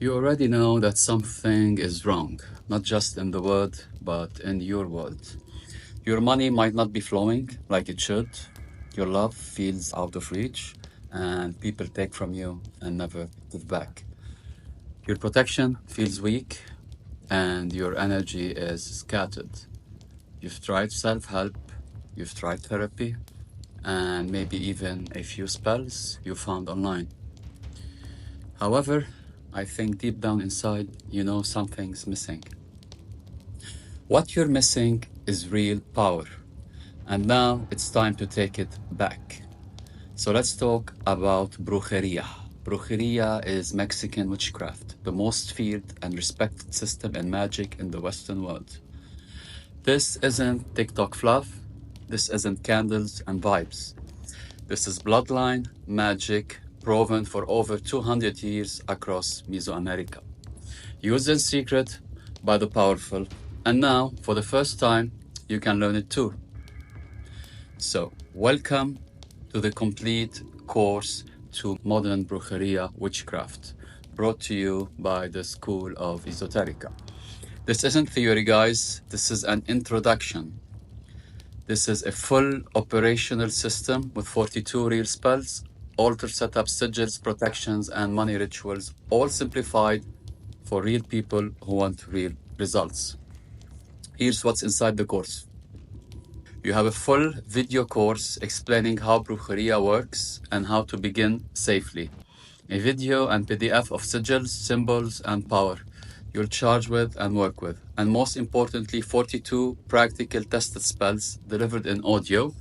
You already know that something is wrong, not just in the world, but in your world. Your money might not be flowing like it should. Your love feels out of reach, and people take from you and never give back. Your protection feels weak, and your energy is scattered. You've tried self help, you've tried therapy, and maybe even a few spells you found online. However, I think deep down inside, you know something's missing. What you're missing is real power. And now it's time to take it back. So let's talk about brujeria. Brujeria is Mexican witchcraft, the most feared and respected system in magic in the Western world. This isn't TikTok fluff. This isn't candles and vibes. This is bloodline magic proven for over 200 years across Mesoamerica. Used in secret by the powerful. And now, for the first time, you can learn it too. So, welcome to the complete course to Modern Brujeria Witchcraft, brought to you by the School of Esoterica. This isn't theory, guys. This is an introduction. This is a full operational system with 42 real spells, altar setups, sigils, protections, and money rituals, all simplified for real people who want real results. Here's what's inside the course. You have a full video course explaining how brujeria works and how to begin safely. A video and PDF of sigils, symbols, and power you'll charge with and work with. And most importantly, 42 practical tested spells delivered in audio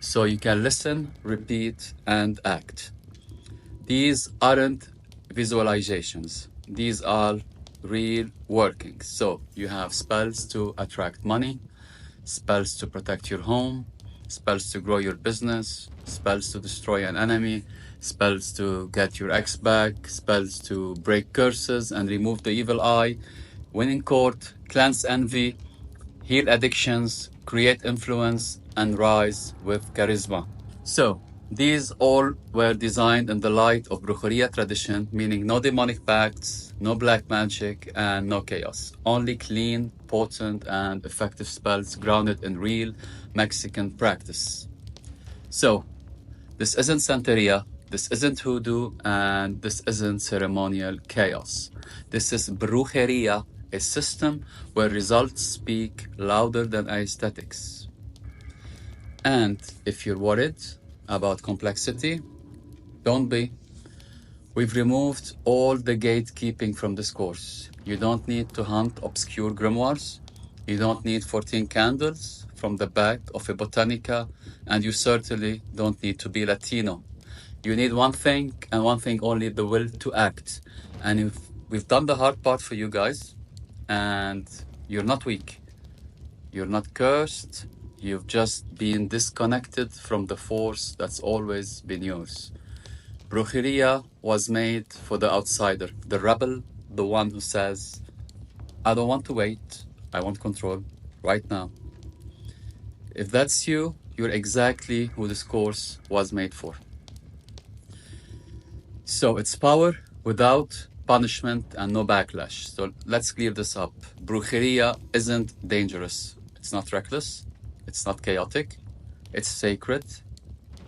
so you can listen, repeat, and act. These aren't visualizations. These are real workings. So you have spells to attract money, spells to protect your home, spells to grow your business, spells to destroy an enemy, spells to get your ex back, spells to break curses and remove the evil eye, win in court, cleanse envy, heal addictions, create influence, and rise with charisma. So, these all were designed in the light of brujeria tradition, meaning no demonic pacts, no black magic, and no chaos. Only clean, potent, and effective spells grounded in real Mexican practice. So, this isn't Santeria, this isn't hoodoo, and this isn't ceremonial chaos. This is brujeria, a system where results speak louder than aesthetics. And if you're worried about complexity, don't be. We've removed all the gatekeeping from this course. You don't need to hunt obscure grimoires. You don't need 14 candles from the back of a botanica, and you certainly don't need to be Latino. You need one thing, and one thing only, the will to act. And if we've done the hard part for you guys, and you're not weak. You're not cursed. You've just been disconnected from the force that's always been yours. Brujeria was made for the outsider, the rebel, the one who says, I don't want to wait, I want control right now. If that's you, you're exactly who this course was made for. So it's power without punishment and no backlash. So let's clear this up. Brujeria isn't dangerous. It's not reckless. It's not chaotic. It's sacred,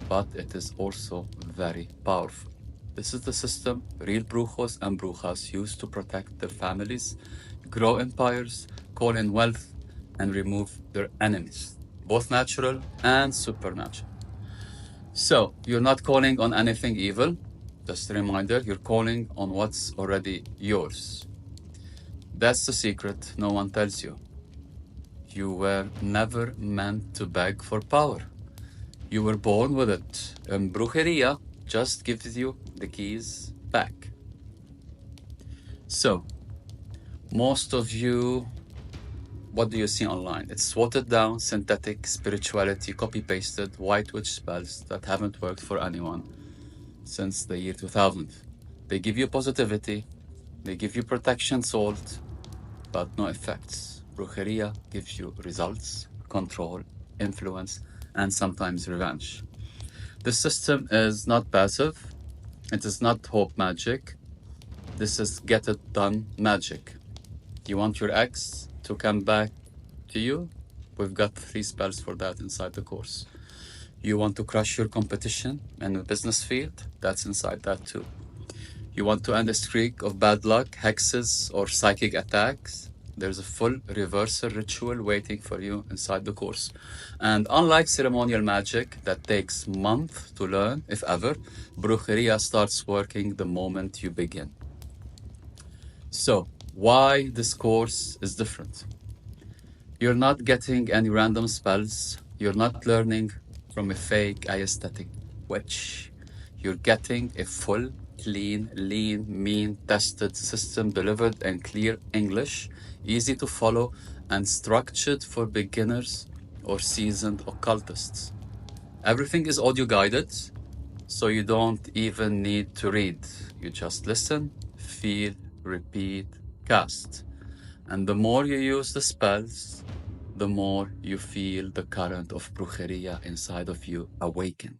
but it is also very powerful. This is the system real brujos and brujas use to protect their families, grow empires, call in wealth, and remove their enemies, both natural and supernatural. So you're not calling on anything evil. Just a reminder, you're calling on what's already yours. That's the secret no one tells you. You were never meant to beg for power. You were born with it. And brujeria just gives you the keys back. So, most of you, what do you see online? It's watered down, synthetic spirituality, copy-pasted, white witch spells that haven't worked for anyone since the year 2000. They give you positivity, they give you protection salt, but no effects. Brujeria gives you results, control, influence, and sometimes revenge. The system is not passive. It is not hope magic. This is get it done magic. You want your ex to come back to you? We've got 3 spells for that inside the course. You want to crush your competition in the business field? That's inside that too. You want to end a streak of bad luck, hexes, or psychic attacks? There's a full reversal ritual waiting for you inside the course. And unlike ceremonial magic that takes months to learn, if ever, brujeria starts working the moment you begin. So, why this course is different? You're not getting any random spells. You're not learning from a fake aesthetic witch. You're getting a full, clean, lean, mean, tested system delivered in clear English, easy to follow, and structured for beginners or seasoned occultists. Everything is audio guided, so you don't even need to read. You just listen, feel, repeat, cast. And the more you use the spells, the more you feel the current of brujeria inside of you awaken.